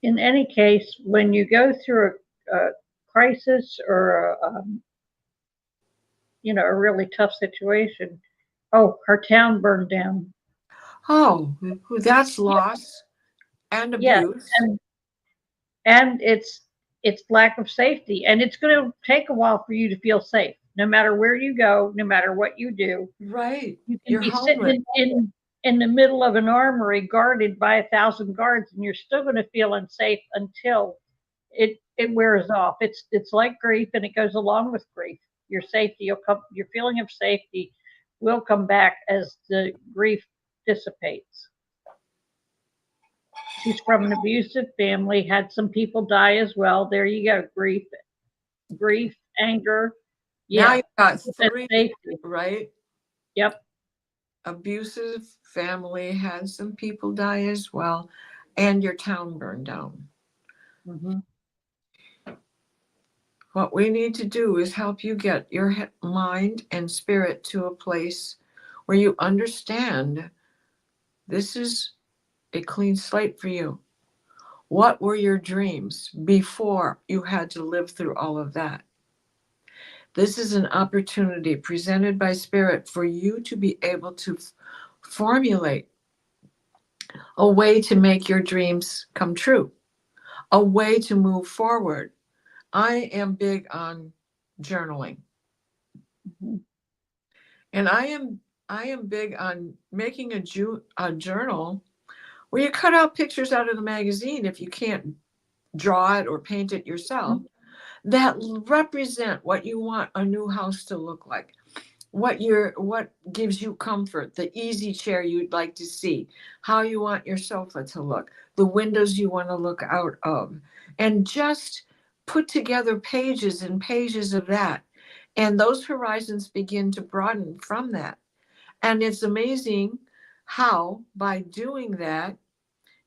in any case, when you go through a crisis or a really tough situation, oh, her town burned down. Oh, that's loss and Yeah, abuse. and it's lack of safety, and it's going to take a while for you to feel safe, no matter where you go, no matter what you do. Right. You can You're be sitting homeless. in the middle of an armory guarded by 1,000 guards, and you're still going to feel unsafe until it wears off. It's like grief, and it goes along with grief. Your feeling of safety will come back as the grief dissipates. She's from an abusive family, had some people die as well. There you go. Grief, anger. Now Yeah. you've got That's three, safety. right? Yep. Abusive family, had some people die as well, and your town burned down. Mm-hmm. What we need to do is help you get your mind and spirit to a place where you understand this is a clean slate for you. What were your dreams before you had to live through all of that? This is an opportunity presented by Spirit for you to be able to formulate a way to make your dreams come true, a way to move forward. I am big on journaling. Mm-hmm. And I am big on making a journal where you cut out pictures out of the magazine if you can't draw it or paint it yourself that represent what you want a new house to look like. What gives you comfort, the easy chair you'd like to see, how you want your sofa to look, the windows you want to look out of, and just put together pages and pages of that. And those horizons begin to broaden from that. And it's amazing how, by doing that,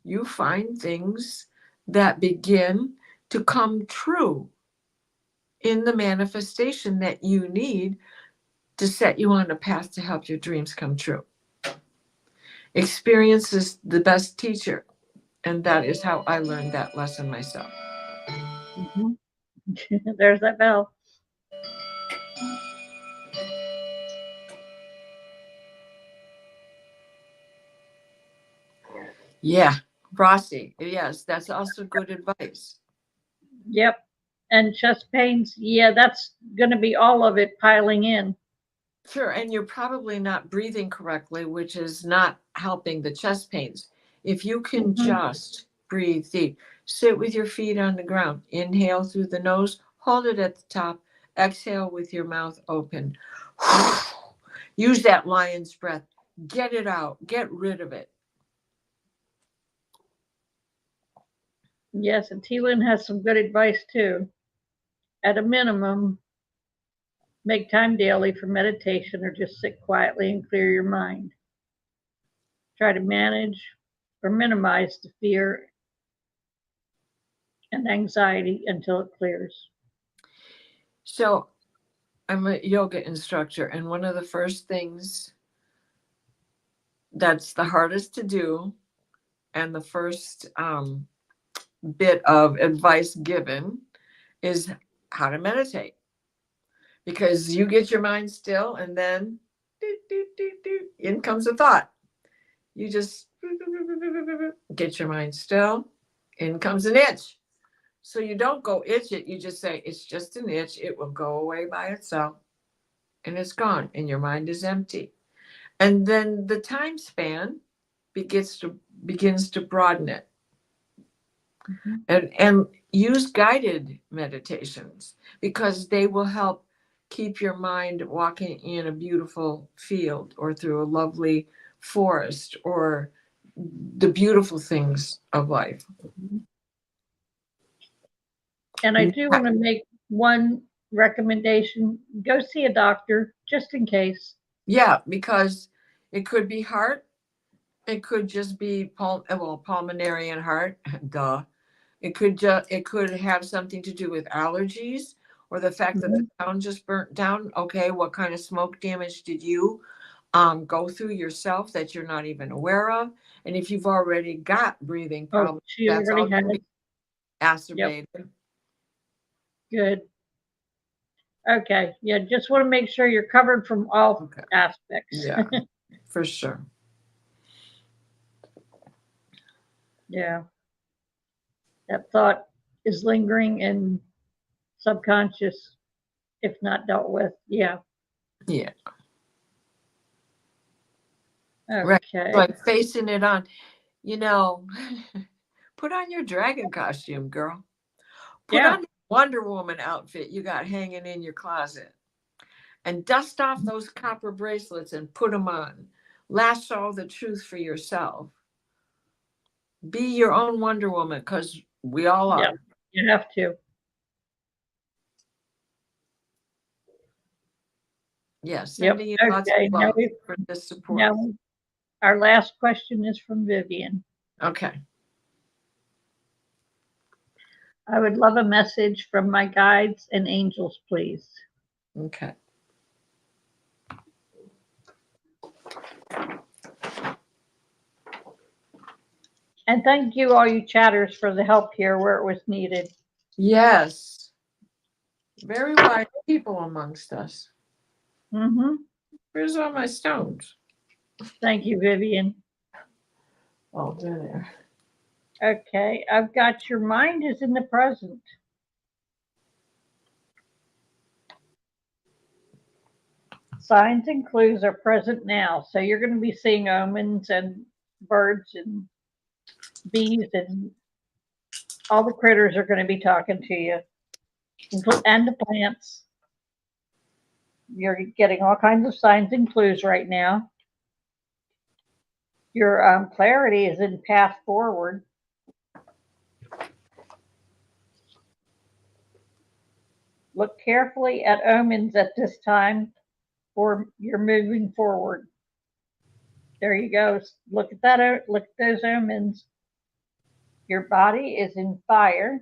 you find things that begin to come true in the manifestation that you need to set you on a path to help your dreams come true. Experience is the best teacher. And that is how I learned that lesson myself. Mm-hmm. There's that bell. Yeah, Rossi. Yes, that's also good advice. Yep. And chest pains, yeah, that's going to be all of it piling in. Sure, and you're probably not breathing correctly, which is not helping the chest pains. If you can Mm-hmm. just breathe deep, sit with your feet on the ground, inhale through the nose, hold it at the top, exhale with your mouth open. Use that lion's breath. Get it out, get rid of it. Yes, and T-Lynn has some good advice too. At a minimum, make time daily for meditation or just sit quietly and clear your mind. Try to manage or minimize the fear and anxiety until it clears. So, I'm a yoga instructor, and one of the first things that's the hardest to do, and the first bit of advice given is how to meditate, because you get your mind still and then in comes a thought. You just get your mind still, in comes an itch. So you don't go itch it, you just say it's just an itch, it will go away by itself, and it's gone and your mind is empty. And then the time span begins to broaden it. Mm-hmm. And use guided meditations, because they will help keep your mind walking in a beautiful field or through a lovely forest or the beautiful things of life. And I do want to make one recommendation. Go see a doctor just in case. Yeah, because it could be heart, it could just be pulmonary and heart, duh. It could have something to do with allergies or the fact that the Mm-hmm. town just burnt down. Okay, what kind of smoke damage did you go through yourself that you're not even aware of? And if you've already got breathing Oh, problems, she that's all already going to has. be acerbated. Good. Okay. Yeah. Just want to make sure you're covered from all Okay. aspects. Yeah, for sure. Yeah. That thought is lingering and subconscious, if not dealt with. Yeah. Yeah. Right. Okay. Like facing it on, you know, put on your dragon costume, girl. Put Yeah. on the Wonder Woman outfit you got hanging in your closet and dust off those copper bracelets and put them on. Lasso the truth for yourself. Be your own Wonder Woman because we all Yeah. are. You have to. Yes, Yep. sending you lots of Okay. love for this support. Now our last question is from Vivian. Okay. I would love a message from my guides and angels, please. Okay. And thank you, all you chatters, for the help here where it was needed. Yes. Very wise people amongst us. Mm-hmm. Where's all my stones? Thank you, Vivian. Oh, they're there. Okay, I've got your mind is in the present. Signs and clues are present now. So you're going to be seeing omens and birds and bees and all the critters are going to be talking to you and the plants. You're getting all kinds of signs and clues right now. Your clarity is in path forward. Look carefully at omens at this time for you're moving forward. There you go. Look at that. Look at those omens. Your body is in fire.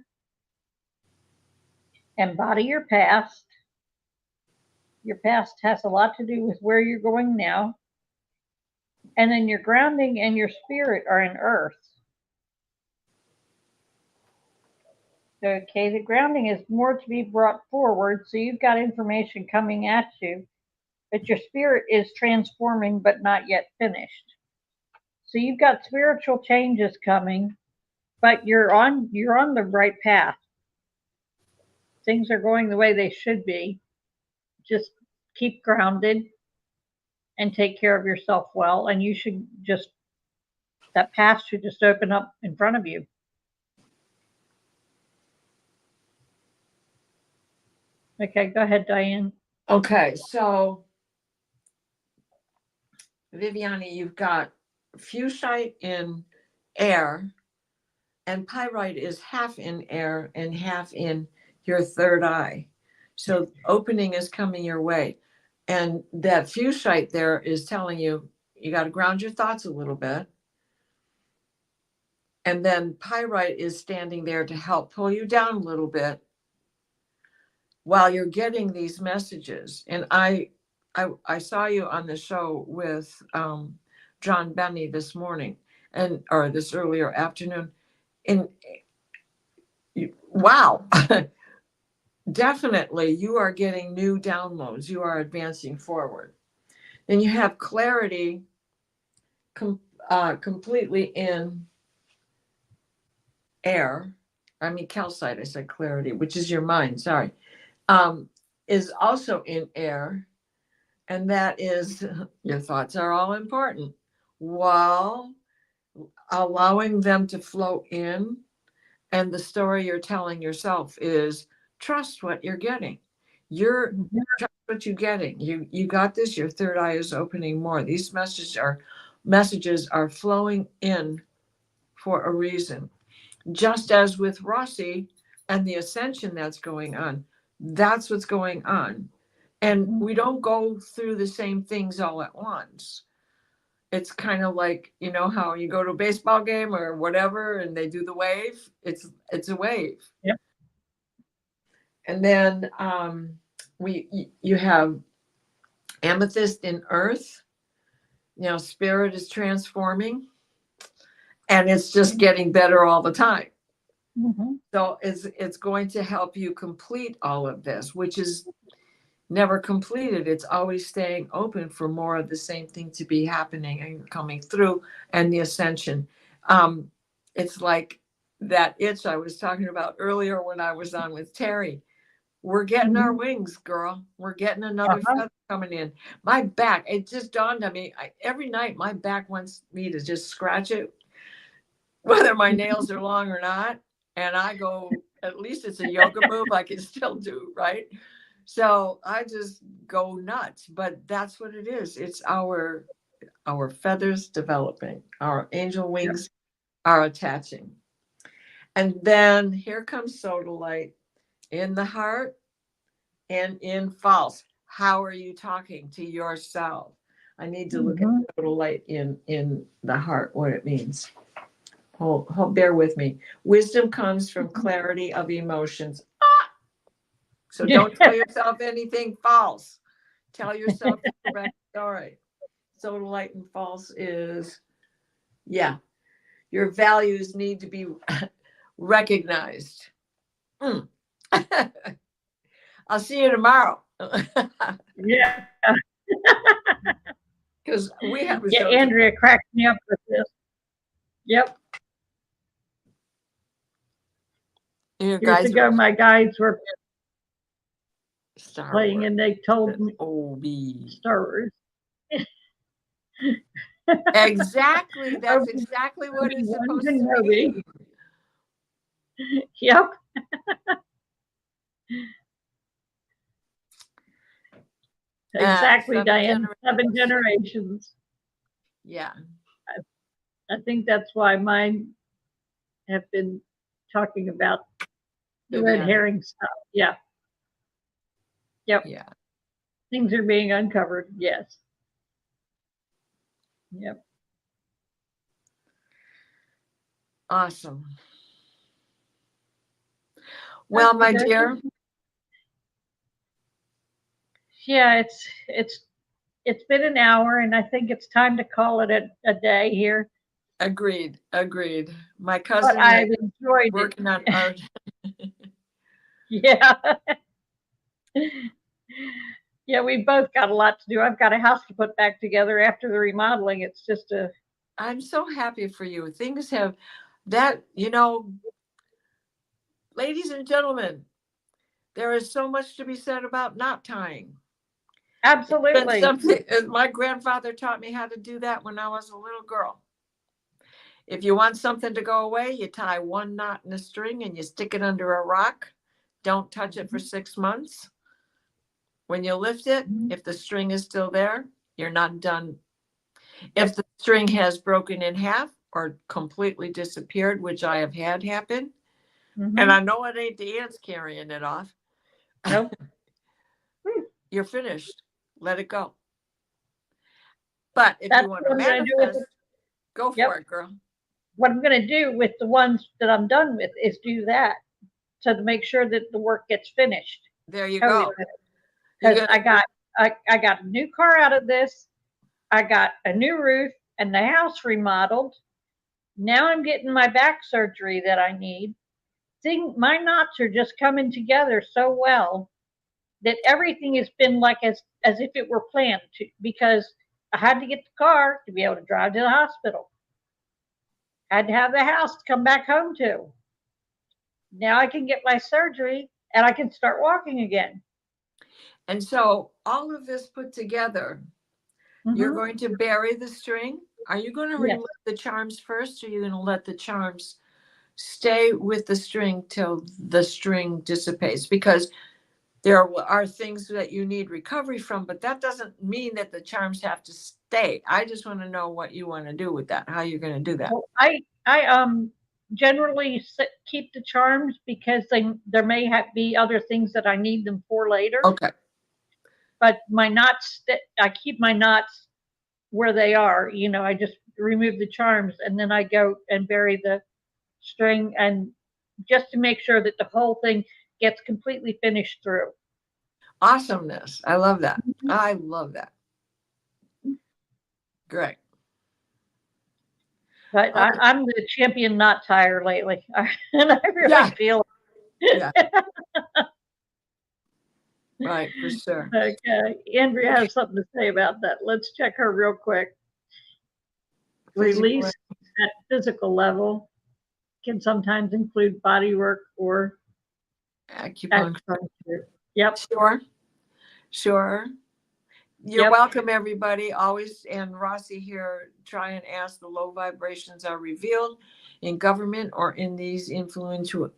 Embody your past. Your past has a lot to do with where you're going now. And then your grounding and your spirit are in earth. Okay, the grounding is more to be brought forward. So you've got information coming at you, but your spirit is transforming but not yet finished. So you've got spiritual changes coming, but you're on the right path. Things are going the way they should be. Just keep grounded and take care of yourself well, and you should just that path should just open up in front of you. Okay, go ahead, Diane. Okay, so Viviani, you've got fusite in air, and pyrite is half in air and half in your third eye. So opening is coming your way. And that fusite there is telling you you got to ground your thoughts a little bit. And then pyrite is standing there to help pull you down a little bit while you're getting these messages. And I saw you on the show with John Benny this morning or this earlier afternoon. And wow, definitely you are getting new downloads. You are advancing forward. Then you have clarity completely in air. I mean, calcite, I said clarity, which is your mind, sorry, is also in air. And that is your thoughts are all important while allowing them to flow in. And the story you're telling yourself is trust what you're getting. Trust what you're getting. You got this. Your third eye is opening more. These messages are flowing in for a reason. Just as with Rossi and the ascension that's going on, that's what's going on. And we don't go through the same things all at once. It's kind of like, you know, how you go to a baseball game or whatever and they do the wave. It's a wave. Yep. And then you have amethyst in earth. You know, spirit is transforming and it's just getting better all the time. Mhm. So it's going to help you complete all of this, which is never completed. It's always staying open for more of the same thing to be happening and coming through, and the ascension. Um, it's like that itch I was talking about earlier when I was on with Terry. We're getting our Mhm. wings, girl. We're getting another Uh-huh. feather coming in. My back, it just dawned on me. Every night, my back wants me to just scratch it, whether my nails are long or not. And I go, at least it's a yoga move I can still do, right? So I just go nuts. But that's what it is. It's our feathers developing, our angel Yep. wings are attaching. And then here comes sodalite in the heart and in false. How are you talking to yourself? I need to look at Mhm. sodalite in the heart, what it means. Bear with me. Wisdom comes from clarity of emotions. So don't tell yourself anything false. Tell yourself the correct story. Sodalite and false is, yeah, your values need to be recognized. Mm. I'll see you tomorrow. Yeah. Because we have a Yeah, show to Andrea cracked me up with this. Yep. you Years guys are ago, my guides were Star playing Wars. and they told me OB. Star Wars. Exactly. That's Obi- exactly what it's Obi-Wan supposed to Kenobi. mean. Yep. Exactly, Seven Diane. 7 generations. generations. Yeah. I think that's why mine have been talking about the red Viviana. herring stuff. Yeah. Yep. Yeah. Things are being uncovered. Yes. Yep. Awesome. Well, my Okay. dear, Yeah, it's been an hour, and I think it's time to call it a day here. agreed. Agreed. My But cousin is I've enjoyed it. working on art. Yeah. Yeah, we both got a lot to do. I've got a house to put back together after the remodeling. It's just a I'm so happy for you. Things have ladies and gentlemen, there is so much to be said about knot tying. It's been absolutely. something, my grandfather taught me how to do that when I was a little girl. If you want something to go away, you tie one knot in a string and you stick it under a rock. Don't touch it for 6 months. When you lift it, if the string is still there, you're not done. If the string has broken in half or completely disappeared, which I have had happen, and I Mm-hmm. know it ain't the ants carrying it off, Nope. you're finished. Let it go. But if you That's want to what I'm going to do with manifest, it. go for Yep. it, girl. What I'm going to do with the ones that I'm done with is do that. So to make sure that the work gets finished. There you Totally go. finished. You're Because gonna I got a new car out of this. I got a new roof and the house remodeled. Now I'm getting my back surgery that I need. My knots are just coming together so well that everything has been like as if it were planned to, because I had to get the car to be able to drive to the hospital. I had to have the house to come back home to. Now I can get my surgery and I can start walking again. and so all of this put together, you're Mm-hmm. going to bury the string. Are you going to Yes. remove the charms first, or are you going to let the charms stay with the string till the string dissipates? Because there are things that you need recovery from, but that doesn't mean that the charms have to stay. I just want to know what you want to do with that, how you're going to do that. Well, I generally keep the charms because there may be other things that I need them for later. Okay. But my knots, I keep my knots where they are. I just remove the charms and then I go and bury the string, and just to make sure that the whole thing gets completely finished through. Awesomeness. I love that. I love that. Great. But Okay. I'm the champion not tire lately, and I really Yeah. feel Yeah. Right, for sure. okay. Andrea Okay. has something to say about that. Let's check her real quick. Physical Release at physical level can sometimes include body work or acupuncture. acupuncture. Yep, Sure. Sure. You're yep, welcome, everybody. Always, and Rossi here, try and ask the low vibrations are revealed in government or in these influential,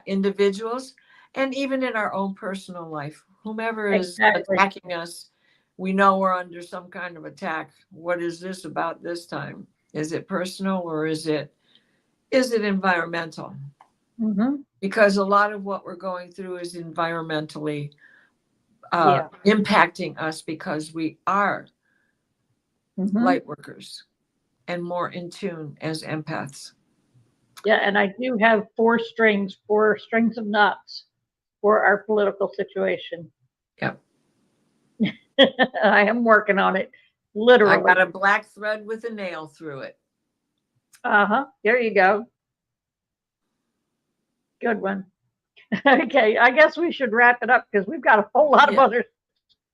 individuals, and even in our own personal life. Whomever is exactly. attacking us, we know we're under some kind of attack. What is this about this time? Is it personal or is it environmental? Mm-hmm. Because a lot of what we're going through is environmentally Yeah. impacting us because we are Mm-hmm. light workers and more in tune as empaths. Yeah, and I do have 4 strings of knots for our political situation. Yep. I am working on it, I literally. got a black thread with a nail through it. Uh-huh. There you go. Good one. Okay, I guess we should wrap it up because we've got a whole lot of Yeah. other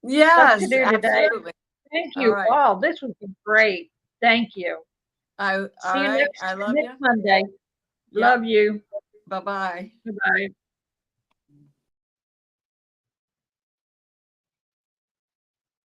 stuff to Yes, do today. absolutely. Thank All you right. all. This was great. Thank you. All See you right. I love you. next Monday. Yeah. Love you. Bye-bye. Bye-bye.